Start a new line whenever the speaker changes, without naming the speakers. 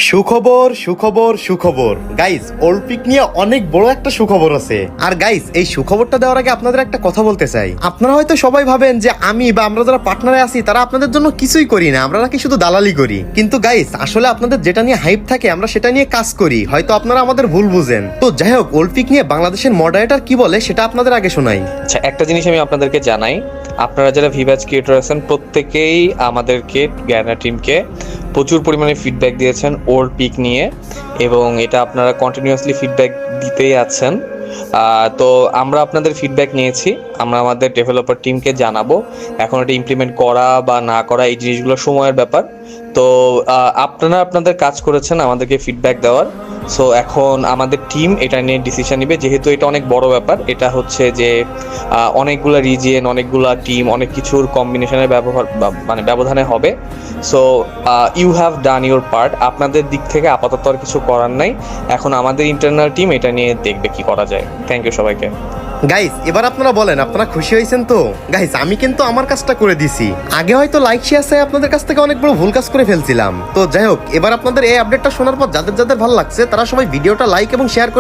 সুখবর সুখবর সুখবর গাইস, অলিম্পিক নিয়ে অনেক বড় একটা সুখবর আছে। আর গাইস, এই সুখবরটা দেওয়ার আগে আপনাদের একটা কথা বলতে চাই। আপনারা হয়তো সবাই ভাবেন যে আমি বা আমরা যারা পার্টনারে আছি তারা আপনাদের জন্য কিছুই করি না, আমরা নাকি শুধু দালালি করি। কিন্তু গাইস, আসলে আপনাদের যেটা নিয়ে হাইপ থাকে আমরা সেটা নিয়ে কাজ করি, হয়তো আপনারা আমাদের ভুল বুঝেন। তো যাই হোক, অলিম্পিক নিয়ে বাংলাদেশের মডারেটর কি বলে সেটা আপনাদের আগে শোনাই।
আচ্ছা, একটা জিনিস আমি আপনাদেরকে জানাই, আপনারা যারা ভিভাজ ক্রিয়েটর আছেন প্রত্যেকেই আমাদেরকে গ্যানা টিমকে প্রচুর পরিমাণে ফিডব্যাক দিয়েছেন ওল্ড পিক নিয়ে, এবং এটা আপনারা কন্টিনিউয়াসলি ফিডব্যাক দিতেই আছেন। তো আমরা আপনাদের ফিডব্যাক নিয়েছি, আমরা আমাদের ডেভেলপার টিমকে জানাবো। এখন এটা ইমপ্লিমেন্ট করা বা না করা এই জিনিসগুলো সময়ের ব্যাপার। তো আপনারা আপনাদের কাজ করেছেন আমাদেরকে ফিডব্যাক দেওয়ার। সো এখন আমাদের টিম এটা নিয়ে ডিসিশন নেবে, যেহেতু এটা অনেক বড় ব্যাপার। এটা হচ্ছে যে অনেকগুলা রিজিয়ন, অনেকগুলা টিম, অনেক কিছুর কম্বিনেশনের ব্যবধানে হবে। So you have done your part. আপনাদের দিক থেকে আপাতত আর কিছু করার নাই, এখন আমাদের ইন্টারনাল টিম এটা নিয়ে দেখবে কি করা যায়। থ্যাংক ইউ সবাইকে।
গাইস, এবার আপনারা বলেন আপনারা খুশি হয়েছেন তো? গাইস, আমি কিন্তু আমার কাজটা করে দিছি। আগে হয়তো লাইক শেয়ার চাই আপনাদের কাছ থেকে অনেক বড় ভুল কাজ করে ফেলছিলাম। তো যাই হোক, এবার আপনাদের এই আপডেটটা শোনার পর যাদের যাদের ভালো লাগছে তারা সবাই ভিডিওটা লাইক এবং শেয়ার করে